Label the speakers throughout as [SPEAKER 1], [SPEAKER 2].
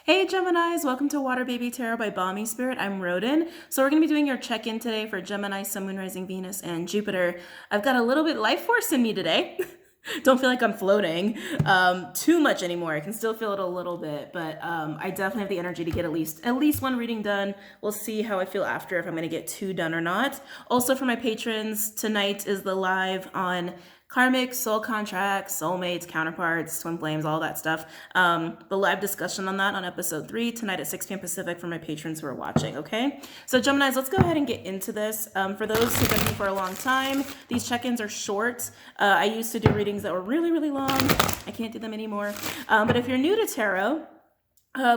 [SPEAKER 1] Hey Geminis, welcome to WaterBaby Tarot by BOMISpirit. I'm Rodin. So we're going to be doing your check-in today for Gemini, Sun, Moon, Rising, Venus, and Jupiter. I've got a little bit life force in me today. Don't feel like I'm floating too much anymore. I can still feel it a little bit, but I definitely have the energy to get at least one reading done. We'll see how I feel after, if I'm going to get two done or not. Also for my patrons, tonight is the live on karmic, soul contracts, soulmates, counterparts, twin flames, all that stuff. The live discussion on that on episode 3 tonight at 6 p.m. Pacific for my patrons who are watching, okay? So Geminis, let's go ahead and get into this. For those who've been with me for a long time, these check-ins are short. I used to do readings that were really, really long. I can't do them anymore. But if you're new to tarot,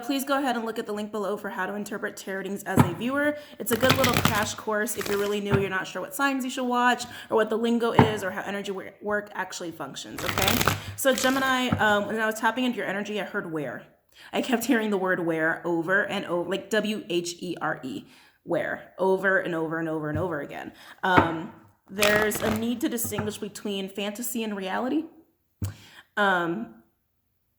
[SPEAKER 1] please go ahead and look at the link below for how to interpret tarot readings as a viewer. It's a good little crash course if you're really new, you're not sure what signs you should watch or what the lingo is or how energy work actually functions, okay? So Gemini, when I was tapping into your energy, I heard where. I kept hearing the word where over and over, like W-H-E-R-E, where, over and over and over and over again. There's a need to distinguish between fantasy and reality.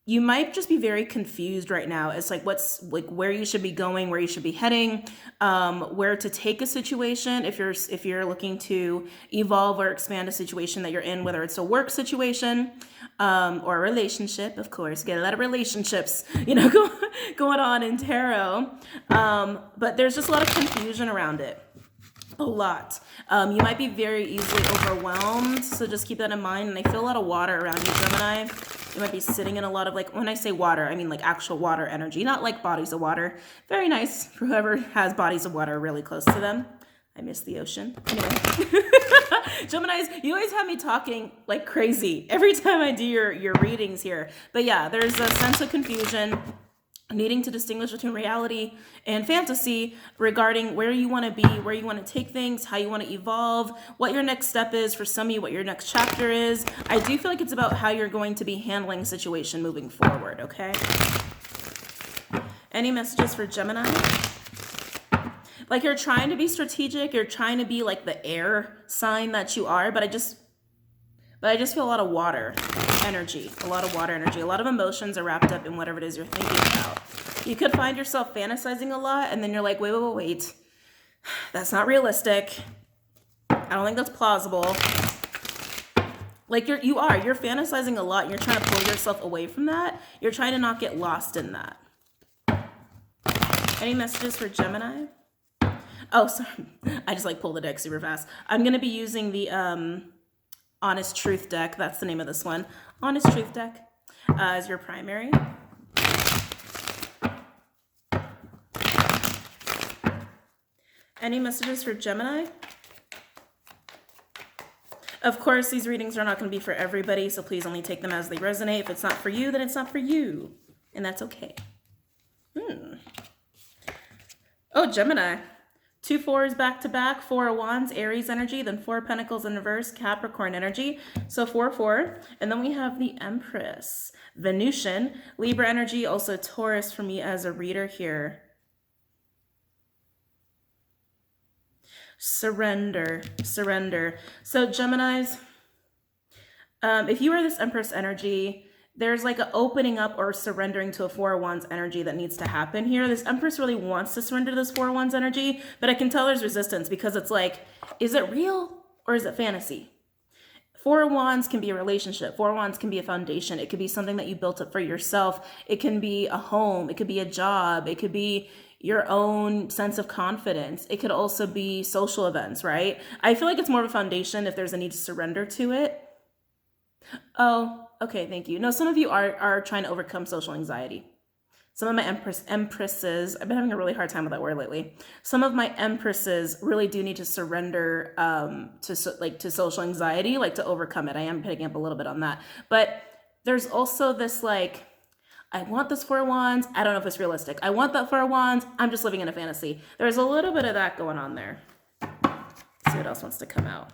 [SPEAKER 1] You might just be very confused right now. It's like where you should be going, where you should be heading, where to take a situation. If you're looking to evolve or expand a situation that you're in, whether it's a work situation or a relationship, of course, get a lot of relationships, going on in tarot. But there's just a lot of confusion around it. A lot. You might be very easily overwhelmed, so just keep that in mind. And I feel a lot of water around you, Gemini. You might be sitting in a lot of, when I say water, I mean like actual water energy, not like bodies of water. Very nice for whoever has bodies of water really close to them. I miss the ocean. Anyway. Geminis, you always have me talking like crazy every time I do your readings here. But yeah, there's a sense of confusion, needing to distinguish between reality and fantasy regarding where you want to be, where you want to take things, how you want to evolve, what your next step is for some of you, what your next chapter is. I do feel like it's about how you're going to be handling a situation moving forward, okay? Any messages for Gemini? Like you're trying to be strategic, you're trying to be like the air sign that you are, but I just feel a lot of water energy, a lot of emotions are wrapped up in whatever it is you're thinking about. You could find yourself fantasizing a lot, and then you're like, wait, that's not realistic. I don't think that's plausible. Like you're fantasizing a lot, and you're trying to pull yourself away from that. You're trying to not get lost in that. Any messages for Gemini? Oh, sorry. I just pulled the deck super fast. I'm going to be using the Honest Truth deck. That's the name of this one. Honest Truth deck as your primary. Any messages for Gemini? Of course, these readings are not going to be for everybody, so please only take them as they resonate. If it's not for you, then it's not for you, and that's okay. Oh, Gemini. 2 4s back to back, 4 of Wands, Aries energy, then 4 of Pentacles in reverse, Capricorn energy. So 4 4. And then we have the Empress, Venusian, Libra energy, also Taurus for me as a reader here. Surrender. So Geminis, if you are this Empress energy, there's like an opening up or surrendering to a 4 of Wands energy that needs to happen here. This Empress really wants to surrender to this 4 of Wands energy, but I can tell there's resistance because it's like, is it real or is it fantasy? 4 of Wands can be a relationship. 4 of Wands can be a foundation. It could be something that you built up for yourself. It can be a home. It could be a job. It could be your own sense of confidence. It could also be social events, right? I feel like it's more of a foundation if there's a need to surrender to it. Oh, okay, thank you. No, some of you are trying to overcome social anxiety. Some of my empresses, I've been having a really hard time with that word lately. Some of my empresses really do need to surrender to social anxiety, to overcome it. I am picking up a little bit on that. But there's also this I want this 4 of Wands. I don't know if it's realistic. I want that 4 of Wands. I'm just living in a fantasy. There's a little bit of that going on there. Let's see what else wants to come out.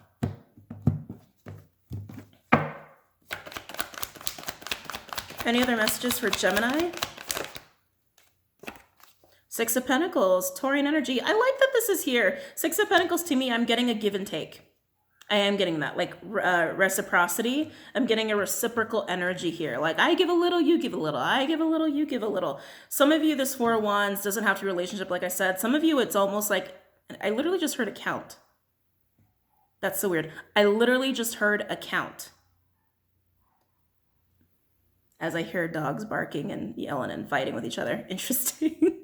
[SPEAKER 1] Any other messages for Gemini? 6 of Pentacles, Taurian energy. I like that this is here. 6 of Pentacles, to me, I'm getting a give and take. I am getting that, like reciprocity. I'm getting a reciprocal energy here. Like I give a little, you give a little. I give a little, you give a little. Some of you, this Four of Wands doesn't have to be a relationship, like I said. Some of you, it's almost like, I literally just heard a count. That's so weird. I literally just heard a count. As I hear dogs barking and yelling and fighting with each other. Interesting.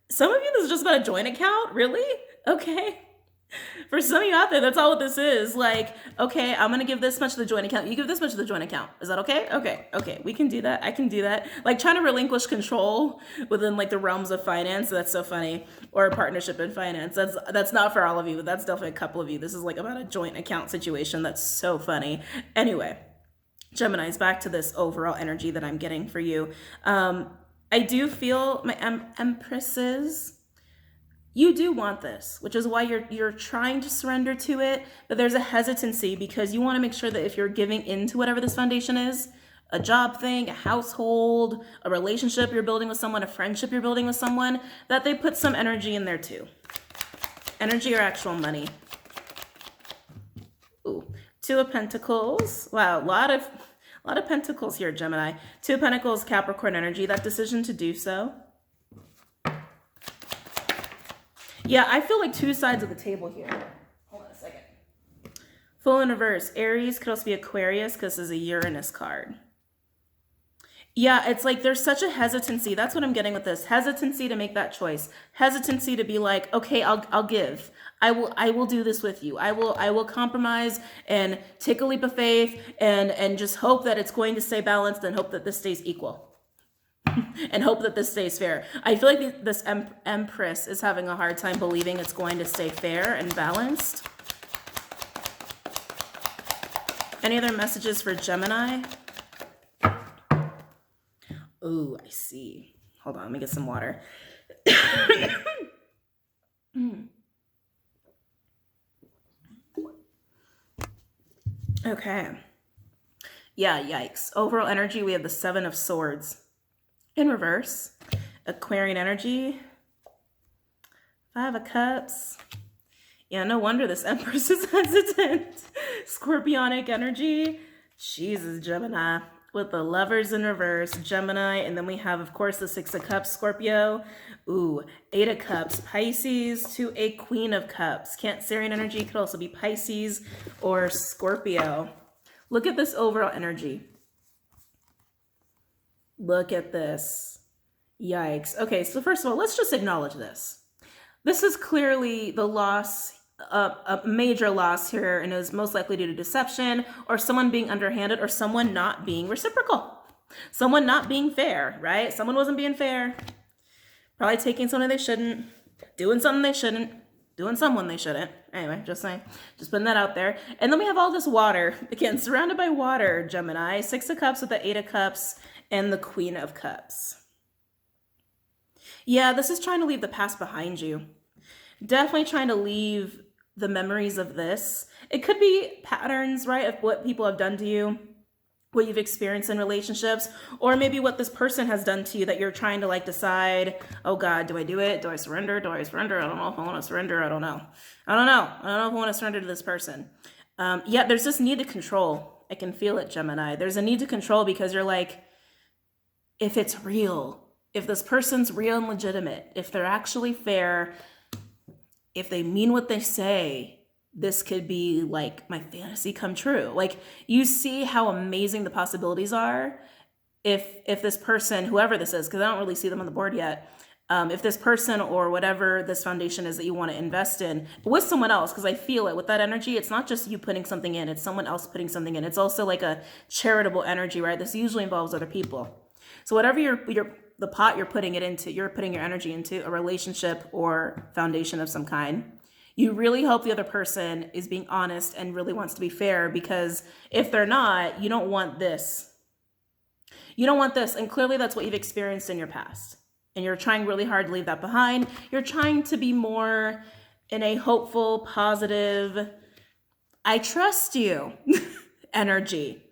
[SPEAKER 1] Some of you, this is just about a joint account? Really? Okay. For some of you out there, that's all what this is. Like, okay, I'm going to give this much to the joint account. You give this much to the joint account. Is that okay? Okay. We can do that. I can do that. Like trying to relinquish control within like the realms of finance. That's so funny. Or a partnership in finance. That's not for all of you, but that's definitely a couple of you. This is like about a joint account situation. That's so funny. Anyway, Gemini's, back to this overall energy that I'm getting for you. I do feel my Empresses, you do want this, which is why you're trying to surrender to it, but there's a hesitancy because you want to make sure that if you're giving into whatever this foundation is, a job thing, a household, a relationship you're building with someone, a friendship you're building with someone, that they put some energy in there too. Energy or actual money. Ooh, Two of Pentacles. Wow, a lot of pentacles here, Gemini. Two of Pentacles, Capricorn energy, that decision to do so. Yeah, I feel like two sides of the table here. Hold on a second. Full in reverse. Aries could also be Aquarius because this is a Uranus card. Yeah, it's like there's such a hesitancy. That's what I'm getting with this. Hesitancy to make that choice. Hesitancy to be like, okay, I'll give. I will do this with you. I will compromise and take a leap of faith and just hope that it's going to stay balanced and hope that this stays equal. And hope that this stays fair. I feel like this Empress is having a hard time believing it's going to stay fair and balanced. Any other messages for Gemini? Oh, I see. Hold on, let me get some water. Okay. Yeah, yikes. Overall energy, we have the Seven of Swords. In reverse, Aquarian energy, Five of Cups. Yeah, no wonder this Empress is hesitant. Scorpionic energy. Jesus, Gemini. With the Lovers in reverse, Gemini. And then we have, of course, the Six of Cups, Scorpio. Ooh, Eight of Cups, Pisces to a Queen of Cups. Cancerian energy could also be Pisces or Scorpio. Look at this overall energy. Look at this. Yikes. Okay, so first of all, let's just acknowledge this. This is clearly the loss, a major loss here, and is most likely due to deception or someone being underhanded or someone not being reciprocal. Someone not being fair, right? Someone wasn't being fair. Probably taking something they shouldn't, doing something they shouldn't, doing someone they shouldn't. Anyway, just saying, just putting that out there. And then we have all this water. Again, surrounded by water, Gemini. Six of Cups with the Eight of Cups and the Queen of Cups. Yeah, this is trying to leave the past behind you. Definitely trying to leave the memories of this. It could be patterns, right, of what people have done to you, what you've experienced in relationships, or maybe what this person has done to you that you're trying to like decide, oh God, do I do it? Do I surrender? Do I surrender? I don't know if I want to surrender. I don't know. I don't know if I want to surrender to this person. Yeah, there's this need to control. I can feel it, Gemini. There's a need to control because you're like, if it's real, if this person's real and legitimate, if they're actually fair, if they mean what they say, this could be like my fantasy come true. Like you see how amazing the possibilities are if this person, whoever this is, because I don't really see them on the board yet, if this person or whatever this foundation is that you want to invest in with someone else, because I feel it with that energy, it's not just you putting something in, it's someone else putting something in. It's also like a charitable energy, right? This usually involves other people. So whatever the pot you're putting it into, you're putting your energy into a relationship or foundation of some kind. You really hope the other person is being honest and really wants to be fair, because if they're not, you don't want this. You don't want this. And clearly that's what you've experienced in your past. And you're trying really hard to leave that behind. You're trying to be more in a hopeful, positive, I trust you energy.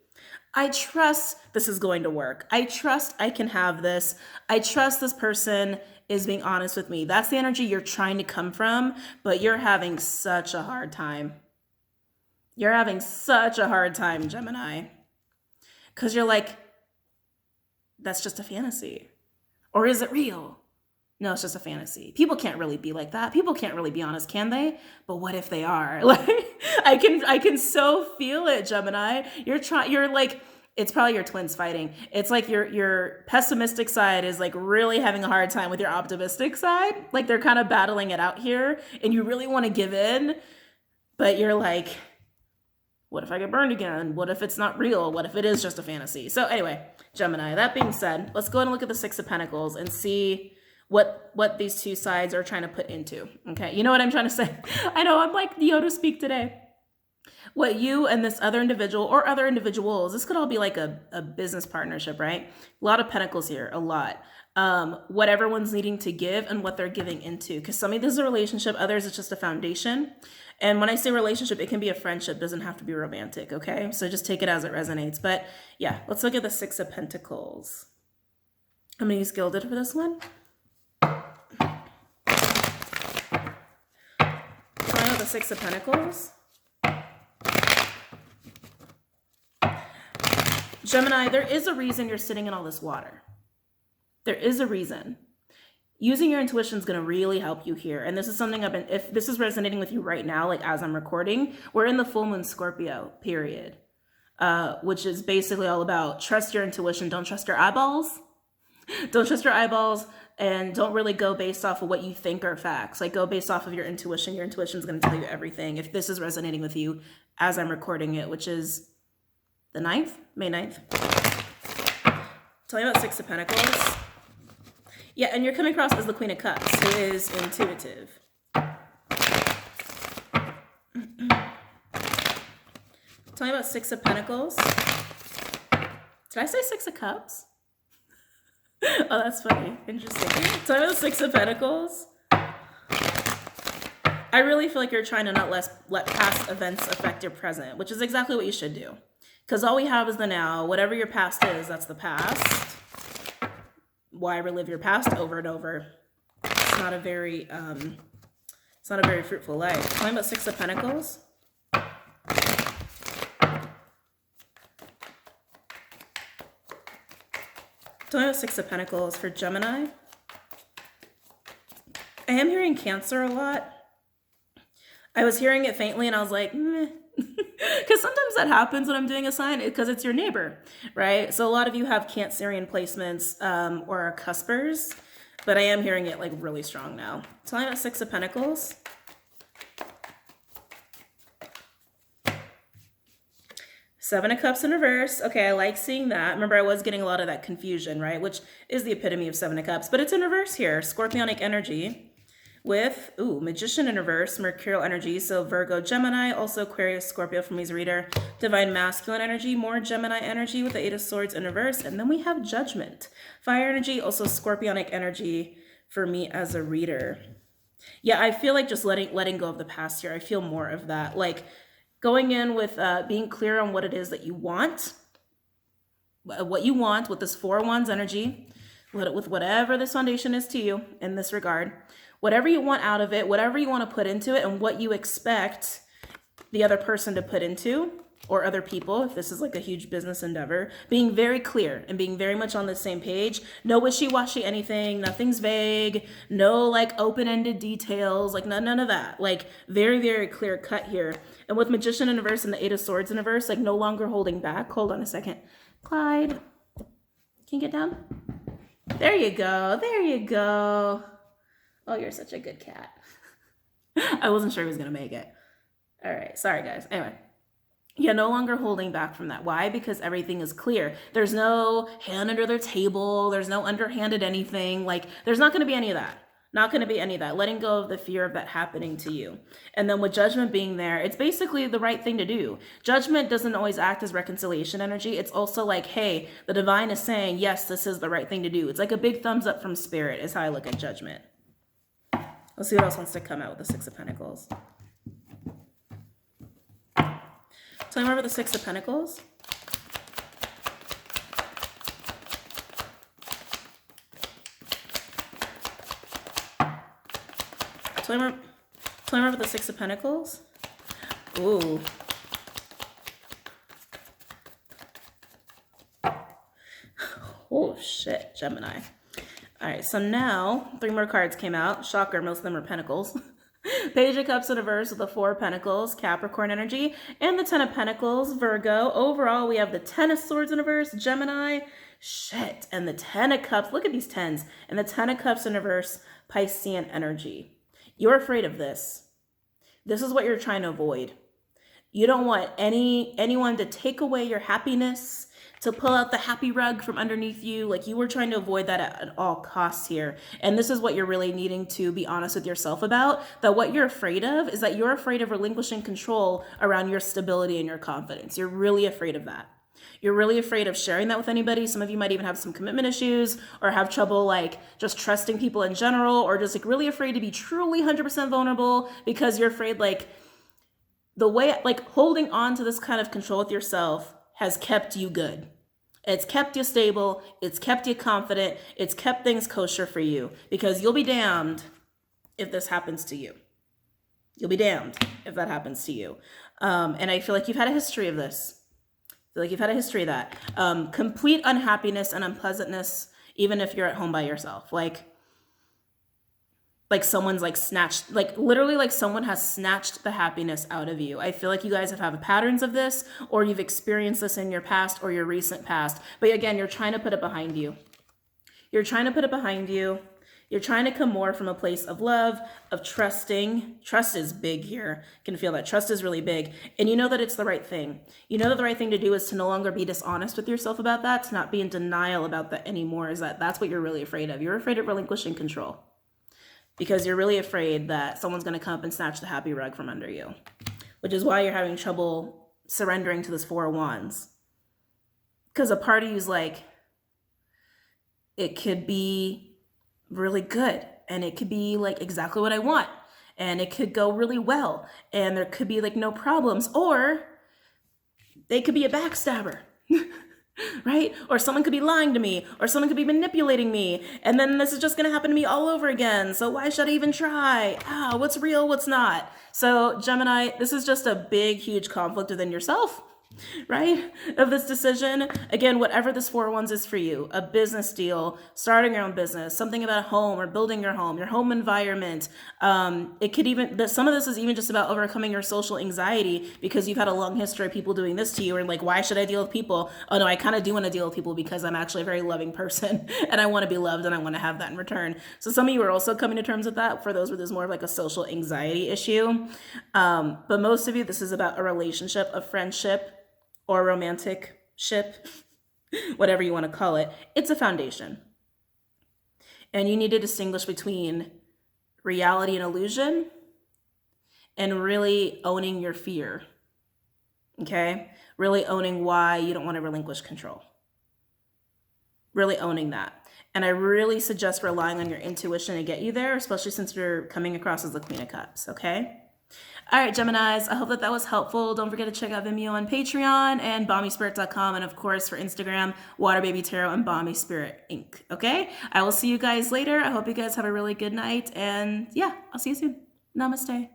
[SPEAKER 1] I trust this is going to work. I trust I can have this. I trust this person is being honest with me. That's the energy you're trying to come from, but you're having such a hard time. You're having such a hard time, Gemini, because you're like, that's just a fantasy. Or is it real? No, it's just a fantasy. People can't really be like that. People can't really be honest, can they? But what if they are? Like, I can so feel it, Gemini. You're like, it's probably your twins fighting. It's like your pessimistic side is like really having a hard time with your optimistic side. Like they're kind of battling it out here and you really want to give in, but you're like, what if I get burned again? What if it's not real? What if it is just a fantasy? So anyway, Gemini, that being said, let's go ahead and look at the Six of Pentacles and see what these two sides are trying to put into. Okay, you know what I'm trying to say? I know, I'm like Yoda speak today. What you and this other individual or other individuals, this could all be like a business partnership, right? A lot of pentacles here, a lot. What everyone's needing to give and what they're giving into. Because some of this is a relationship, others it's just a foundation. And when I say relationship, it can be a friendship, doesn't have to be romantic, okay? So just take it as it resonates. But yeah, let's look at the Six of Pentacles. I'm gonna use Gilded for this one. Trying out the Six of Pentacles. Gemini, there is a reason you're sitting in all this water. There is a reason. Using your intuition is going to really help you here. And this is something if this is resonating with you right now, like as I'm recording, we're in the full moon Scorpio period, which is basically all about trust your intuition. Don't trust your eyeballs. Don't trust your eyeballs and don't really go based off of what you think are facts. Like go based off of your intuition. Your intuition is going to tell you everything. If this is resonating with you as I'm recording it, which is the 9th, May 9th. Tell me about Six of Pentacles. Yeah, and you're coming across as the Queen of Cups, who is intuitive. Tell me about Six of Pentacles. Did I say Six of Cups? Oh, that's funny. Interesting. Tell me about Six of Pentacles. I really feel like you're trying to not let past events affect your present, which is exactly what you should do. Because all we have is the now. Whatever your past is, that's the past. Why relive your past over and over? It's not a very fruitful life. Tell me about Six of Pentacles. Tell me about Six of Pentacles for Gemini. I am hearing Cancer a lot. I was hearing it faintly and I was like, meh. Because sometimes that happens when I'm doing a sign because it's your neighbor, right? So a lot of you have Cancerian placements or are cuspers, but I am hearing it like really strong now. Tell me about Six of Pentacles. Seven of Cups in reverse. Okay, I like seeing that. Remember, I was getting a lot of that confusion, right? Which is the epitome of Seven of Cups, but it's in reverse here. Scorpionic energy. With, Magician in reverse, Mercurial energy, so Virgo, Gemini, also Aquarius, Scorpio for me as a reader, Divine Masculine energy, more Gemini energy with the Eight of Swords in reverse, and then we have Judgment. Fire energy, also Scorpionic energy for me as a reader. Yeah, I feel like just letting go of the past here. I feel more of that, like going in with being clear on what it is that you want, with this Four of Wands energy, with whatever this foundation is to you in this regard. Whatever you want out of it, whatever you want to put into it, and what you expect the other person to put into, or other people, if this is like a huge business endeavor, being very clear and being very much on the same page. No wishy-washy anything, nothing's vague, no like open-ended details, like none of that. Like very, very clear cut here. And with Magician in reverse and the Eight of Swords in reverse, like no longer holding back. Hold on a second. Clyde, can you get down? There you go, there you go. Oh, you're such a good cat. I wasn't sure he was going to make it. All right. Sorry, guys. Anyway. Yeah, no longer holding back from that. Why? Because everything is clear. There's no hand under their table. There's no underhanded anything. Like, there's not going to be any of that. Not going to be any of that. Letting go of the fear of that happening to you. And then with Judgment being there, it's basically the right thing to do. Judgment doesn't always act as reconciliation energy. It's also like, hey, the divine is saying, yes, this is the right thing to do. It's like a big thumbs up from Spirit is how I look at Judgment. Let's see what else wants to come out with the Six of Pentacles. Tell me more about the Six of Pentacles. Tell me more about the Six of Pentacles. Ooh. Oh, shit, Gemini. All right, so now 3 more cards came out. Shocker, most of them are Pentacles. Page of Cups in reverse with the 4 of Pentacles, Capricorn energy, and the 10 of Pentacles, Virgo. Overall, we have the 10 of Swords in reverse, Gemini, shit, and the 10 of Cups. Look at these 10s. And the 10 of Cups in reverse, Piscean energy. You're afraid of this. This is what you're trying to avoid. You don't want anyone to take away your happiness, to pull out the happy rug from underneath you. Like, you were trying to avoid that at all costs here. And this is what you're really needing to be honest with yourself about, that what you're afraid of is that you're afraid of relinquishing control around your stability and your confidence. You're really afraid of that. You're really afraid of sharing that with anybody. Some of you might even have some commitment issues or have trouble like just trusting people in general, or just like really afraid to be truly 100% vulnerable because you're afraid like the way, like holding on to this kind of control with yourself has kept you good. It's kept you stable. It's kept you confident. It's kept things kosher for you, because you'll be damned if this happens to you. You'll be damned if that happens to you. And I feel like you've had a history of this. I feel like you've had a history of that. Complete unhappiness and unpleasantness, even if you're at home by yourself. Like someone's like snatched, like literally like someone has snatched the happiness out of you. I feel like you guys have had patterns of this, or you've experienced this in your past or your recent past. But again, you're trying to put it behind you. You're trying to put it behind you. You're trying to come more from a place of love, of trusting. Trust is big here. You can feel that. Trust is really big. And you know that it's the right thing. You know that the right thing to do is to no longer be dishonest with yourself about that, to not be in denial about that anymore. That's what you're really afraid of. You're afraid of relinquishing control, because you're really afraid that someone's going to come up and snatch the happy rug from under you, which is why you're having trouble surrendering to this 4 of Wands. Because a part of you's like, it could be really good, and it could be like exactly what I want, and it could go really well, and there could be like no problems, or they could be a backstabber. Right? Or someone could be lying to me, or someone could be manipulating me, and then this is just going to happen to me all over again. So why should I even try? What's real, what's not? So Gemini, this is just a big, huge conflict within yourself, right? Of this decision. Again, whatever this 4 of Wands is for you, a business deal, starting your own business, something about a home or building your home environment. It could even, some of this is even just about overcoming your social anxiety, because you've had a long history of people doing this to you, and like, why should I deal with people? Oh no, I kind of do want to deal with people because I'm actually a very loving person and I want to be loved and I want to have that in return. So some of you are also coming to terms with that. For those where there's more of like a social anxiety issue. But most of you, this is about a relationship, a friendship, or romantic ship, whatever you want to call it. It's a foundation. And you need to distinguish between reality and illusion, and really owning your fear. Okay? Really owning why you don't want to relinquish control. Really owning that. And I really suggest relying on your intuition to get you there, especially since you're coming across as the Queen of Cups, okay? All right, Geminis, I hope that was helpful. Don't forget to check out Vimeo on Patreon and BOMISpirit.com. And of course, for Instagram, WaterBaby Tarot and BOMISpirit Inc. Okay? I will see you guys later. I hope you guys have a really good night. And yeah, I'll see you soon. Namaste.